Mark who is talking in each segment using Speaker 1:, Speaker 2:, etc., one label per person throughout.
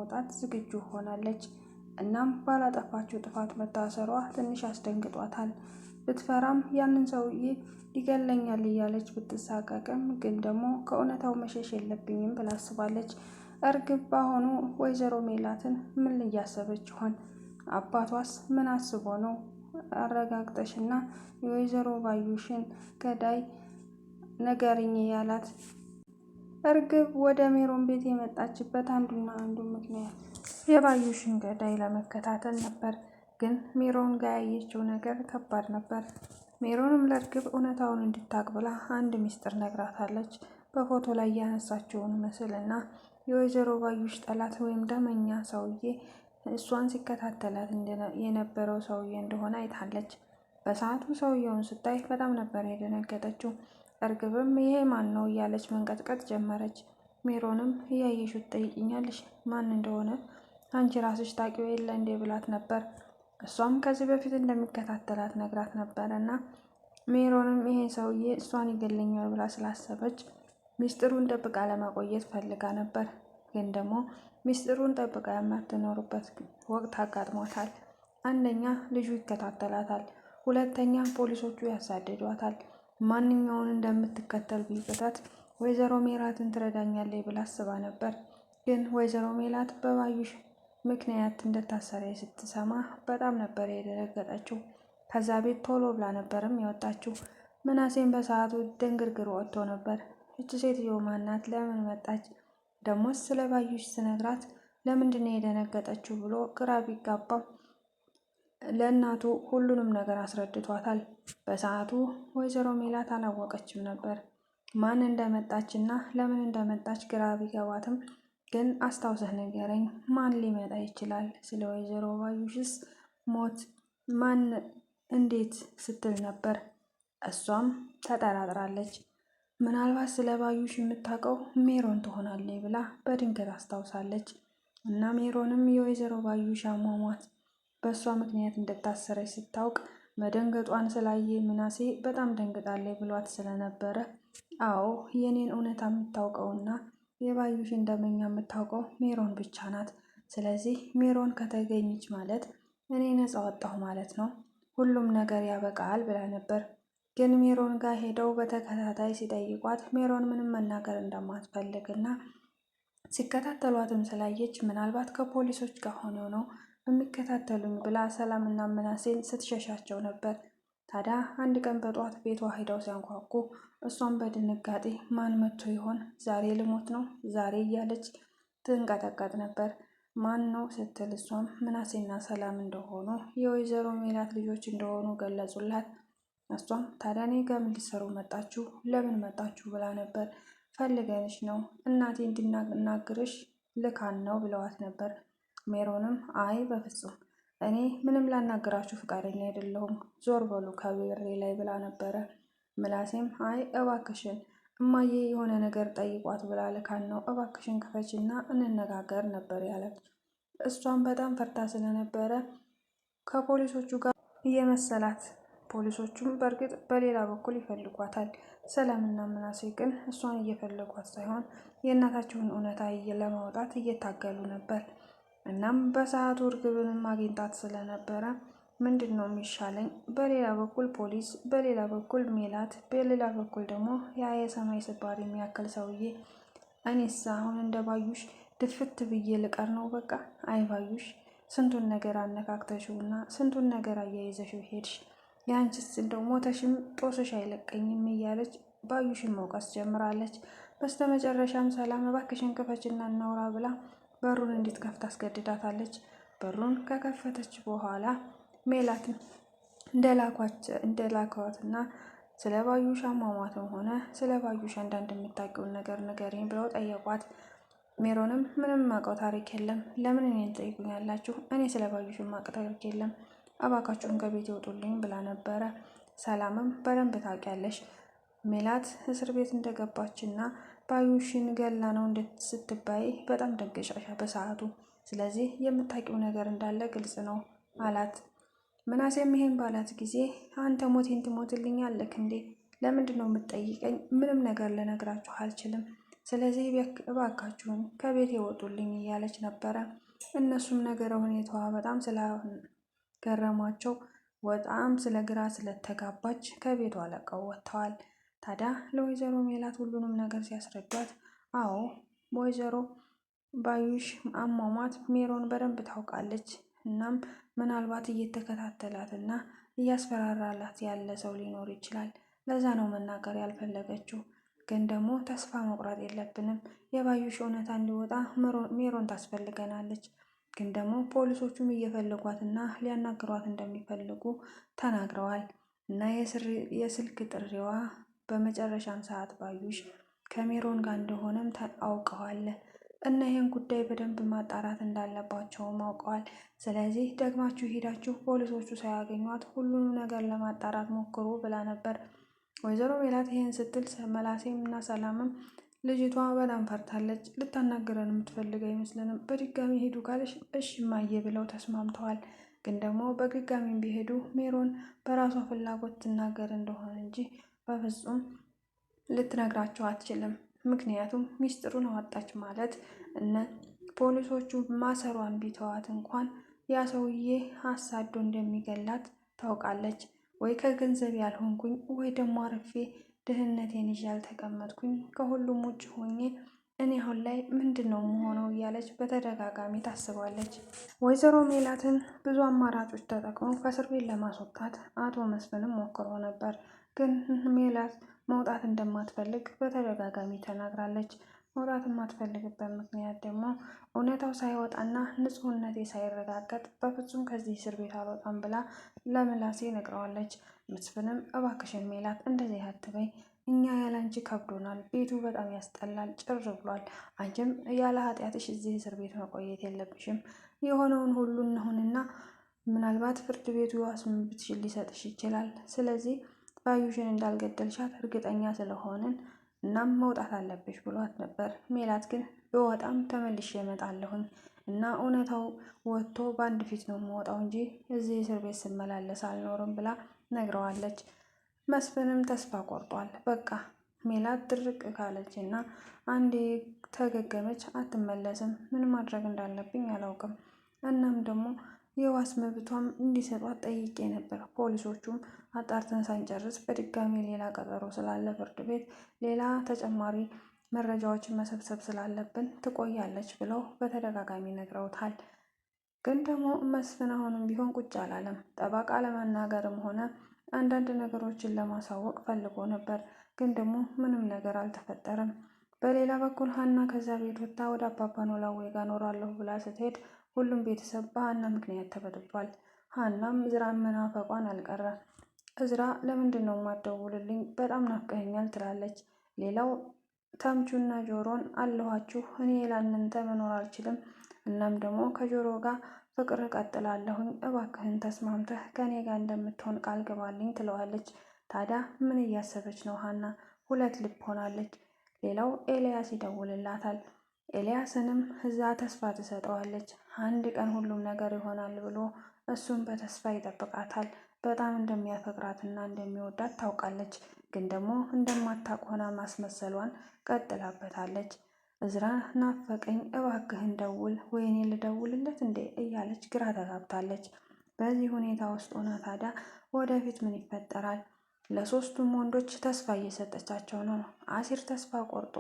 Speaker 1: ለማውጣት ዝግጁ ሆናለች። እናም ባላጠፋችው ጥፋት መታሰሯ ትንሽ አስደንግጧታል። ብትፈራም ያንን ሰውዬ ይገለኛል እያለች ብትሳቀቅም ግን ደግሞ ከእውነታው መሸሽ የለብኝም ብላ አስባለች። እርግብ በአሁኑ ወይዘሮ ሜላትን ምን እያሰበች ይሆን? አባቷስ ምን አስቦ ነው አረጋግጠሽና የወይዘሮ ባዩሽን ገዳይ ንገሪኝ ያላት? እርግብ ወደ ሜሮን ቤት የመጣችበት አንዱ ምክንያት የባዩሽን ገዳይ ለመከታተል ነበር። ግን ሜሮን ጋር ያየችው ነገር ከባድ ነበር። ሜሮንም ለእርግብ እውነታውን እንድታቅ ብላ አንድ ሚስጥር ነግራታለች። በፎቶ ላይ ያነሳችውን ምስልና የወይዘሮ ባዩሽ ጠላት ወይም ደመኛ ሰውዬ እሷን ሲከታተላት የነበረው ሰውዬ እንደሆነ አይታለች። በሰዓቱ ሰውየውን ስታይ በጣም ነበር የደነገጠችው። እርግብም ይሄ ማን ነው እያለች መንቀጥቀጥ ጀመረች። ሜሮንም እያየሽው ትጠይቂኛለሽ ማን እንደሆነ አንቺ ራስሽ ታውቂው የለ እንዴ ብላት ነበር። እሷም ከዚህ በፊት እንደሚከታተላት ነግራት ነበር እና ሜሮንም ይሄ ሰውዬ እሷን ይገለኛል ብላ ስላሰበች ሚስጥሩን ጠብቃ ለማቆየት ፈልጋ ነበር። ግን ደግሞ ሚስጥሩን ጠብቃ የማትኖርበት ወቅት አጋጥሟታል። አንደኛ ልጁ ይከታተላታል፣ ሁለተኛ ፖሊሶቹ ያሳድዷታል። ማንኛውን እንደምትከተል ቢቅጣት ወይዘሮ ሜላትን ትረዳኛለች ብላ አስባ ነበር። ግን ወይዘሮ ሜላት በባዩሽ ምክንያት እንደታሰረች ስትሰማ በጣም ነበር የደነገጠችው። ከዛ ቤት ቶሎ ብላ ነበርም የወጣችው። ምናሴም በሰዓቱ ድንግርግር ወጥቶ ነበር። እች ሴትዮ ማናት? ለምን መጣች? ደሞስ ስለ ባዩሽ ስነግራት ለምንድነው የደነገጠችው ብሎ ግራ ቢጋባም ለእናቱ ሁሉንም ነገር አስረድቷታል። በሰዓቱ ወይዘሮ ሜላት አላወቀችም ነበር ማን እንደመጣችና ለምን እንደመጣች ግራ ቢገባትም ግን አስታውሰህ ንገረኝ፣ ማን ሊመጣ ይችላል? ስለ ወይዘሮ ባዩሽስ ሞት ማን እንዴት ስትል ነበር። እሷም ተጠራጥራለች። ምናልባት ስለ ባዩሽ የምታውቀው ሜሮን ትሆናለች ብላ በድንገት አስታውሳለች። እና ሜሮንም የወይዘሮ ባዩሽ አሟሟት በእሷ ምክንያት እንደታሰረች ስታውቅ መደንገጧን ስላየ ምናሴ በጣም ደንግጣለች ብሏት ስለነበረ አዎ የኔን እውነታ የምታውቀውና የባዩሽን ደመኛ የምታውቀው ሜሮን ብቻ ናት። ስለዚህ ሜሮን ከተገኘች ማለት እኔ ነፃ ወጣሁ ማለት ነው፣ ሁሉም ነገር ያበቃል ብላ ነበር። ግን ሜሮን ጋር ሄደው በተከታታይ ሲጠይቋት ሜሮን ምንም መናገር እንደማትፈልግና ሲከታተሏትም ስላየች ምናልባት ከፖሊሶች ጋር ሆነው ነው የሚከታተሉኝ ብላ ሰላምና ምናሴን ስትሸሻቸው ነበር። ታዲያ አንድ ቀን በጧት ቤቷ ሄደው ሲያንኳኩ እሷም በድንጋጤ ማን መጥቶ ይሆን? ዛሬ ልሞት ነው ዛሬ እያለች ትንቀጠቀጥ ነበር። ማን ነው ስትል እሷም ምናሴና ሰላም እንደሆኑ የወይዘሮ ሜላት ልጆች እንደሆኑ ገለጹላት። እሷም ታዲያ እኔ ጋር ምን ልትሰሩ መጣችሁ? ለምን መጣችሁ? ብላ ነበር። ፈልገንሽ ነው እናቴ እንድናግርሽ ልካን ነው ብለዋት ነበር። ሜሮንም አይ በፍጹም እኔ ምንም ላናግራችሁ ፈቃደኛ አይደለሁም፣ ዞር በሉ ከብሬ ላይ ብላ ነበረ። ምላሴም አይ እባክሽን እማዬ የሆነ ነገር ጠይቋት ብላ ልካን ነው፣ እባክሽን ክፈችና እንነጋገር ነበር ያለች። እሷም በጣም ፈርታ ስለነበረ ከፖሊሶቹ ጋር እየመሰላት፣ ፖሊሶቹም በእርግጥ በሌላ በኩል ይፈልጓታል። ሰላምና ምናሴ ግን እሷን እየፈለጓት ሳይሆን የእናታቸውን እውነታ ለማውጣት እየታገሉ ነበር። እናም በሰዓቱ እርግብንም አግኝታት ስለነበረ ምንድን ነው የሚሻለኝ? በሌላ በኩል ፖሊስ፣ በሌላ በኩል ሜላት፣ በሌላ በኩል ደግሞ ያ የሰማይ ስባሪ የሚያክል ሰውዬ። እኔስ አሁን እንደ ባዩሽ ድፍት ብዬ ልቀር ነው በቃ። አይ ባዩሽ ስንቱን ነገር አነካክተሽውና ስንቱን ነገር አያይዘሽው ሄድሽ። የአንቺስ እንደው ሞተሽም ጦስሽ አይለቀኝም እያለች ባዩሽን መውቀስ ጀምራለች። በስተመጨረሻም ሰላም እባክሽን ክፈችና እናውራ ብላ በሩን እንድትከፍት አስገድዳታለች። በሩን ከከፈተች በኋላ ሜላትን እንደላኳትና ስለ ባዩሽ አሟሟትም ሆነ ስለ ባዩሽ አንዳንድ የምታውቂውን ነገር ንገሪኝ ብለው ጠየቋት። ሜሮንም ምንም ማውቀው ታሪክ የለም፣ ለምን እኔን ትጠይቁኛላችሁ? እኔ ስለ ባዩሽ ማውቀው ታሪክ የለም፣ እባካችሁን ከቤት ይወጡልኝ ብላ ነበረ። ሰላምም በደንብ ታውቂያለሽ፣ ሜላት እስር ቤት እንደገባችና ባዩሽን ገላ ነው ስትባይ በጣም ደንገሻሻ በሰዓቱ። ስለዚህ የምታውቂው ነገር እንዳለ ግልጽ ነው አላት። ምናሴም ይሄን ባላት ጊዜ አንተ ሞቴን ትሞትልኛለህ እንዴ? ለምንድን ነው የምትጠይቀኝ? ምንም ነገር ልነግራችሁ አልችልም። ስለዚህ እባካችሁን ከቤት ይወጡልኝ እያለች ነበረ። እነሱም ነገረ ሁኔታዋ በጣም ስላገረሟቸው በጣም ስለ ግራ ስለተጋባች ከቤቷ ለቀው ወጥተዋል። ታዲያ ለወይዘሮ ሜላት ሁሉንም ነገር ሲያስረዷት፣ አዎ ወይዘሮ ባዩሽ አሟሟት ሜሮን በደንብ ታውቃለች። እናም ምናልባት እየተከታተላት እና እያስፈራራላት ያለ ሰው ሊኖር ይችላል። ለዛ ነው መናገር ያልፈለገችው። ግን ደግሞ ተስፋ መቁረጥ የለብንም። የባዩሽ እውነታ እንዲወጣ ሜሮን ታስፈልገናለች። ግን ደግሞ ፖሊሶቹም እየፈለጓት እና ሊያናግሯት እንደሚፈልጉ ተናግረዋል። እና የስልክ ጥሪዋ በመጨረሻም ሰዓት ባዩሽ ከሜሮን ጋር እንደሆነም አውቀዋል። እና ይህን ጉዳይ በደንብ ማጣራት እንዳለባቸውም አውቀዋል። ስለዚህ ደግማችሁ ሄዳችሁ ፖሊሶቹ ሳያገኟት ሁሉንም ነገር ለማጣራት ሞክሩ ብላ ነበር። ወይዘሮ ሜላት ይህን ስትል መላሴም እና ሰላምም ልጅቷ በጣም ፈርታለች፣ ልታናግረን የምትፈልግ አይመስለንም። በድጋሚ ሄዱ ካለሽ እሺ እማዬ ብለው ተስማምተዋል። ግን ደግሞ በድጋሚም ቢሄዱ ሜሮን በራሷ ፍላጎት ትናገር እንደሆነ እንጂ በፍጹም ልትነግራቸው አትችልም። ምክንያቱም ሚስጥሩን አወጣች ማለት እነ ፖሊሶቹ ማሰሯን ቢተዋት እንኳን ያ ሰውዬ አሳዶ እንደሚገላት ታውቃለች። ወይ ከገንዘብ ያልሆንኩኝ ወይ ደግሞ አርፌ ድህነቴን ይዤ ያልተቀመጥኩኝ ከሁሉም ውጭ ሆኜ እኔ አሁን ላይ ምንድን ነው መሆነው እያለች በተደጋጋሚ ታስባለች። ወይዘሮ ሜላትን ብዙ አማራጮች ተጠቅመው ከእስር ቤት ለማስወጣት አቶ መስፍንም ሞክሮ ነበር። ግን ሜላት መውጣት እንደማትፈልግ በተደጋጋሚ ተናግራለች። መውጣት የማትፈልግበት ምክንያት ደግሞ እውነታው ሳይወጣና ንጹሕነቴ ሳይረጋገጥ በፍጹም ከዚህ እስር ቤት አልወጣም ብላ ለምላሴ ነግረዋለች። መስፍንም እባክሽን ሜላት እንደዚህ አትበይ፣ እኛ ያላንቺ ከብዶናል፣ ቤቱ በጣም ያስጠላል፣ ጭር ብሏል። አንቺም ያለ ኃጢአትሽ እዚህ እስር ቤት መቆየት የለብሽም። የሆነውን ሁሉ እንሁንና ምናልባት ፍርድ ቤቱ የዋስ መብትሽን ሊሰጥሽ ይችላል። ስለዚህ ባዩሽን እንዳልገደልሻት እርግጠኛ ስለሆንን እናም መውጣት አለብሽ ብሏት ነበር። ሜላት ግን ብወጣም ተመልሼ እመጣለሁኝ እና እውነታው ወጥቶ በአንድ ፊት ነው የምወጣው እንጂ እዚህ እስር ቤት ስመላለስ አልኖርም ብላ ነግረዋለች። መስፍንም ተስፋ ቆርጧል። በቃ ሜላት ድርቅ ካለች እና አንዴ ተገገመች አትመለስም። ምን ማድረግ እንዳለብኝ አላውቅም። እናም ደግሞ የዋስ መብቷም እንዲሰጧት ጠይቄ ነበር። ፖሊሶቹም አጣርተን ሳንጨርስ በድጋሚ ሌላ ቀጠሮ ስላለ ፍርድ ቤት ሌላ ተጨማሪ መረጃዎችን መሰብሰብ ስላለብን ትቆያለች ብለው በተደጋጋሚ ነግረውታል። ግን ደግሞ መስፍን አሁንም ቢሆን ቁጭ አላለም። ጠበቃ ለመናገርም ሆነ አንዳንድ ነገሮችን ለማሳወቅ ፈልጎ ነበር። ግን ደግሞ ምንም ነገር አልተፈጠረም። በሌላ በኩል ሀና ከዛ ቤት ወጥታ ወደ አባባ ኖላዊ ጋር እኖራለሁ ብላ ስትሄድ ሁሉም ቤተሰብ በሀና ምክንያት ተበጥብጧል። ሀናም እዝራን መናፈቋን አልቀረ። እዝራ ለምንድን ነው የማትደውልልኝ? በጣም ናፍቀኸኛል ትላለች። ሌላው ተምቹና ጆሮን አለኋችሁ፣ እኔ ላንንተ መኖር አልችልም። እናም ደግሞ ከጆሮ ጋር ፍቅር እቀጥላለሁኝ፣ እባክህን ተስማምተህ ከእኔ ጋር እንደምትሆን ቃል ግባልኝ ትለዋለች። ታዲያ ምን እያሰበች ነው ሀና? ሁለት ልብ ሆናለች። ሌላው ኤልያስ ይደውልላታል። ኤልያስንም እዛ ተስፋ ትሰጠዋለች። አንድ ቀን ሁሉም ነገር ይሆናል ብሎ እሱም በተስፋ ይጠብቃታል። በጣም እንደሚያፈቅራትና እንደሚወዳት ታውቃለች። ግን ደግሞ እንደማታውቅ ሆና ማስመሰሏን ቀጥላበታለች። እዝራ ናፈቀኝ፣ እባክህን ደውል፣ ወይኔ ልደውልለት እንዴ እያለች ግራ ተጋብታለች። በዚህ ሁኔታ ውስጥ ሆና ታዲያ ወደፊት ምን ይፈጠራል? ለሶስቱም ወንዶች ተስፋ እየሰጠቻቸው ነው። አሲር ተስፋ ቆርጦ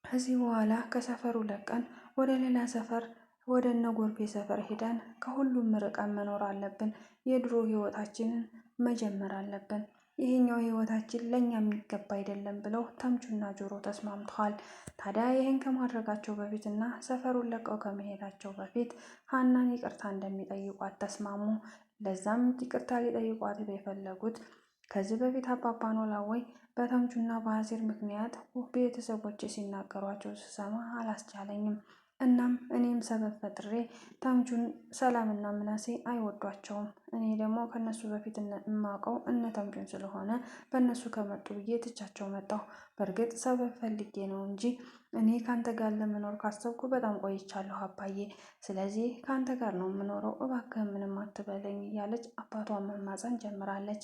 Speaker 1: ከዚህ በኋላ ከሰፈሩ ለቀን ወደ ሌላ ሰፈር ወደ እነ ጎርፌ ሰፈር ሄደን ከሁሉም ርቀን መኖር አለብን። የድሮ ህይወታችንን መጀመር አለብን። ይሄኛው ህይወታችን ለእኛ የሚገባ አይደለም ብለው ተምቹና ጆሮ ተስማምተዋል። ታዲያ ይህን ከማድረጋቸው በፊት እና ሰፈሩን ለቀው ከመሄዳቸው በፊት ሀናን ይቅርታ እንደሚጠይቋት ተስማሙ። ለዛም ይቅርታ ሊጠይቋት የፈለጉት ከዚህ በፊት አባባ ኖላዊ በተምቹና በአሲር ምክንያት ቤተሰቦች ሲናገሯቸው ስሰማ አላስቻለኝም። እናም እኔም ሰበብ ፈጥሬ ተምቹን ሰላምና ምናሴ አይወዷቸውም። እኔ ደግሞ ከነሱ በፊት የማውቀው እነ ተምቹን ስለሆነ በእነሱ ከመጡ ብዬ ትቻቸው መጣሁ። በእርግጥ ሰበብ ፈልጌ ነው እንጂ እኔ ከአንተ ጋር ለመኖር ካሰብኩ በጣም ቆይቻለሁ አባዬ። ስለዚህ ከአንተ ጋር ነው የምኖረው፣ እባክህ ምንም አትበለኝ እያለች አባቷን መማፀን ጀምራለች።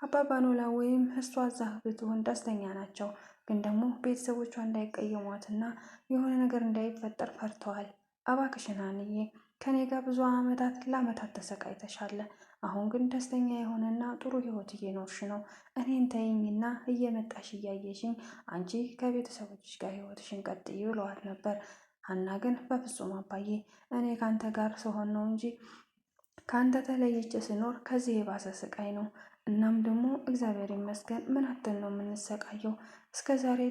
Speaker 1: አባባ ኖላዊም እሷ እዛ ብትሆን ደስተኛ ናቸው። ግን ደግሞ ቤተሰቦቿ እንዳይቀየሟትና የሆነ ነገር እንዳይፈጠር ፈርተዋል። እባክሽን ሀንዬ ከኔ ጋር ብዙ ለአመታት ተሰቃይተሻል። አሁን ግን ደስተኛ የሆነና ጥሩ ህይወት እየኖርሽ ነው። እኔን ተይኝና እየመጣሽ እያየሽኝ አንቺ ከቤተሰቦችሽ ጋር ህይወትሽን ቀጥይ ብለዋት ነበር። ሀና ግን በፍጹም አባዬ እኔ ከአንተ ጋር ስሆን ነው እንጂ ከአንተ ተለይቼ ስኖር ከዚህ የባሰ ስቃይ ነው። እናም ደግሞ እግዚአብሔር ይመስገን ምን አተን ነው የምንሰቃየው? እስከ ዛሬ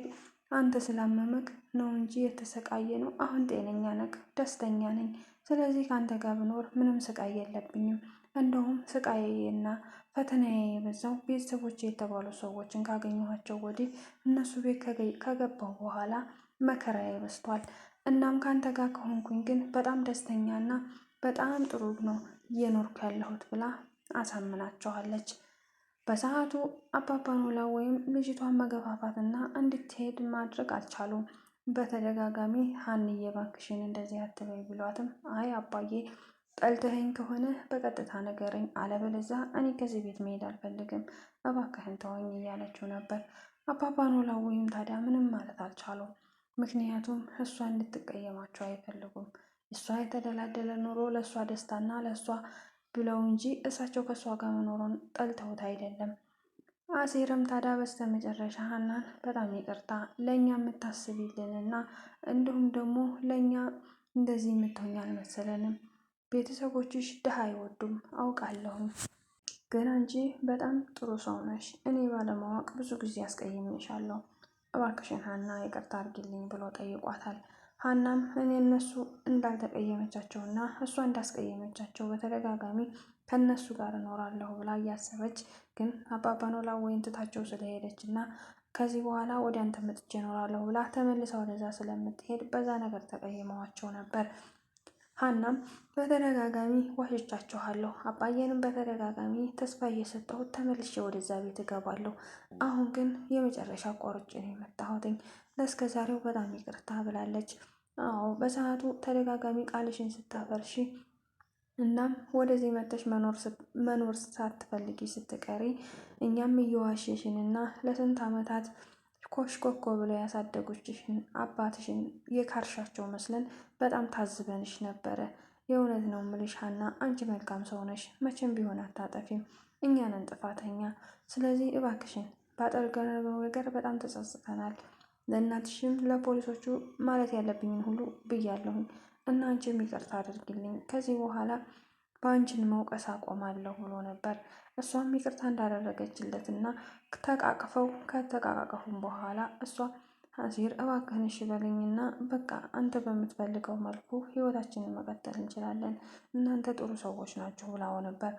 Speaker 1: አንተ ስላመመክ ነው እንጂ የተሰቃየ ነው። አሁን ጤነኛ ነክ፣ ደስተኛ ነኝ። ስለዚህ ከአንተ ጋር ብኖር ምንም ስቃይ የለብኝም። እንደውም ስቃዬና ፈተናዬ የበዛው ቤተሰቦች የተባሉ ሰዎችን ካገኘኋቸው ወዲህ እነሱ ቤት ከገባሁ በኋላ መከራዬ በዝቷል። እናም ከአንተ ጋር ከሆንኩኝ ግን በጣም ደስተኛና በጣም ጥሩ ነው እየኖርኩ ያለሁት ብላ አሳምናቸዋለች። በሰዓቱ አባባ ኖላዊ ወይም ልጅቷን መገፋፋትና እንድትሄድ ማድረግ አልቻሉም። በተደጋጋሚ ሀንዬ እባክሽን እንደዚህ አትበይ ብሏትም አይ አባዬ ጠልተኸኝ ከሆነ በቀጥታ ንገረኝ፣ አለበለዚያ እኔ ከዚህ ቤት መሄድ አልፈልግም፣ እባክህን ተወኝ እያለችው ነበር። አባባ ኖላዊም ታዲያ ምንም ማለት አልቻሉም። ምክንያቱም እሷ እንድትቀየማቸው አይፈልጉም። እሷ የተደላደለ ኑሮ ለእሷ ደስታና ለእሷ ብለው እንጂ እሳቸው ከእሷ ጋር መኖሩን ጠልተውት አይደለም። አሴርም ታዲያ በስተመጨረሻ ሀናን በጣም ይቅርታ ለእኛ የምታስቢልንና እንዲሁም ደግሞ ለእኛ እንደዚህ የምትሆኝ አልመሰለንም። ቤተሰቦችሽ ድሃ አይወዱም አውቃለሁም፣ ግን አንቺ በጣም ጥሩ ሰው ነሽ። እኔ ባለማወቅ ብዙ ጊዜ አስቀይሜሻለሁ። እባክሽን ሀና ይቅርታ አድርጊልኝ ብሎ ጠይቋታል። ሀናም እኔ እነሱ እንዳልተቀየመቻቸውና እሷ እንዳስቀየመቻቸው በተደጋጋሚ ከእነሱ ጋር እኖራለሁ ብላ እያሰበች ግን አባባ ኖላዊን ትታቸው ስለሄደች እና ከዚህ በኋላ ወደ አንተ መጥቼ እኖራለሁ ብላ ተመልሳ ወደዛ ስለምትሄድ በዛ ነገር ተቀይመዋቸው ነበር። ሀናም በተደጋጋሚ ዋሽቻችኋለሁ፣ አባዬንም በተደጋጋሚ ተስፋ እየሰጠሁት ተመልሼ ወደዛ ቤት እገባለሁ። አሁን ግን የመጨረሻ ቆርጬ ነው የመጣሁትኝ። ለእስከ ዛሬው በጣም ይቅርታ ብላለች። አዎ በሰዓቱ ተደጋጋሚ ቃልሽን ስታፈርሺ እናም ወደዚህ መጥተሽ መኖር ሳትፈልጊ ስትቀሪ እኛም እየዋሸሽንና ለስንት ዓመታት ኮሽኮኮ ብለው ያሳደጉችሽን አባትሽን የካርሻቸው መስለን በጣም ታዝበንሽ ነበረ። የእውነት ነው ምልሽ ሀና፣ አንቺ መልካም ሰው ነሽ፣ መቼም ቢሆን አታጠፊም። እኛ ነን ጥፋተኛ። ስለዚህ እባክሽን ባጠርገነው ነገር በጣም ተጸጽተናል። ለእናትሽም ለፖሊሶቹ ማለት ያለብኝን ሁሉ ብያለሁኝ እና አንቺም ይቅርታ አድርግልኝ። ከዚህ በኋላ በአንቺን መውቀስ አቆማለሁ ብሎ ነበር። እሷም ይቅርታ እንዳደረገችለት እና ተቃቅፈው ከተቃቀፉም በኋላ እሷ አሲር እባክህን እሺ በለኝና በቃ አንተ በምትፈልገው መልኩ ህይወታችንን መቀጠል እንችላለን፣ እናንተ ጥሩ ሰዎች ናችሁ ብላው ነበር።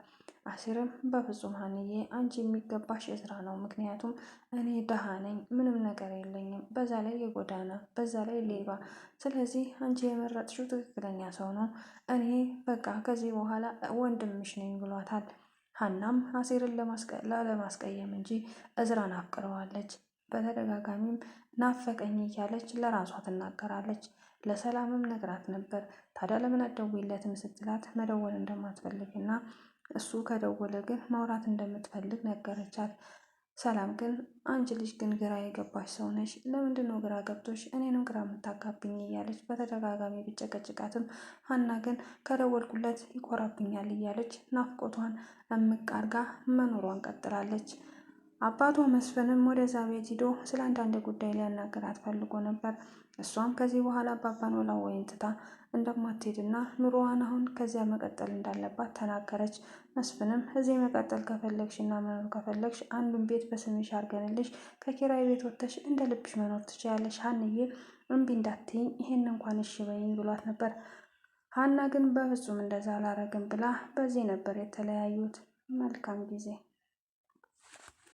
Speaker 1: አሲርም በፍጹም ሀንዬ አንቺ የሚገባሽ እዝራ ነው፣ ምክንያቱም እኔ ደሃ ነኝ፣ ምንም ነገር የለኝም፣ በዛ ላይ የጎዳና በዛ ላይ ሌባ፣ ስለዚህ አንቺ የመረጥሽው ትክክለኛ ሰው ነው፣ እኔ በቃ ከዚህ በኋላ ወንድምሽ ነኝ ብሏታል። ሀናም አሲርን ላለማስቀየም እንጂ እዝራን አፍቅረዋለች። በተደጋጋሚም ናፈቀኝ እያለች ለራሷ ትናገራለች። ለሰላምም ነግራት ነበር። ታዲያ ለምን አትደውይለትም ስትላት መደወል እንደማትፈልግና እሱ ከደወለ ግን ማውራት እንደምትፈልግ ነገረቻት። ሰላም ግን አንቺ ልጅ ግን ግራ የገባሽ ሰው ነሽ፣ ለምንድን ነው ግራ ገብቶሽ እኔንም ግራ የምታጋብኝ እያለች በተደጋጋሚ ብጨቀጭቃትም ሀና ግን ከደወልኩለት ይኮራብኛል እያለች ናፍቆቷን እምቅ አርጋ መኖሯን ቀጥላለች። አባቷ መስፍንም ወደዛ ቤት ሂዶ ስለ አንዳንድ ጉዳይ ሊያናገራት ፈልጎ ነበር። እሷም ከዚህ በኋላ አባባ ኖላዊን ትታ እንደማትሄድና ኑሮዋን አሁን ከዚያ መቀጠል እንዳለባት ተናገረች። መስፍንም እዚህ መቀጠል ከፈለግሽና መኖር ከፈለግሽ አንዱን ቤት በስምሽ አድርገንልሽ ከኪራይ ቤት ወጥተሽ እንደ ልብሽ መኖር ትችያለሽ፣ ሀንዬ እምቢ እንዳትይኝ ይሄን እንኳን እሺ በይኝ ብሏት ነበር። ሀና ግን በፍጹም እንደዛ አላረግም ብላ በዚህ ነበር የተለያዩት። መልካም ጊዜ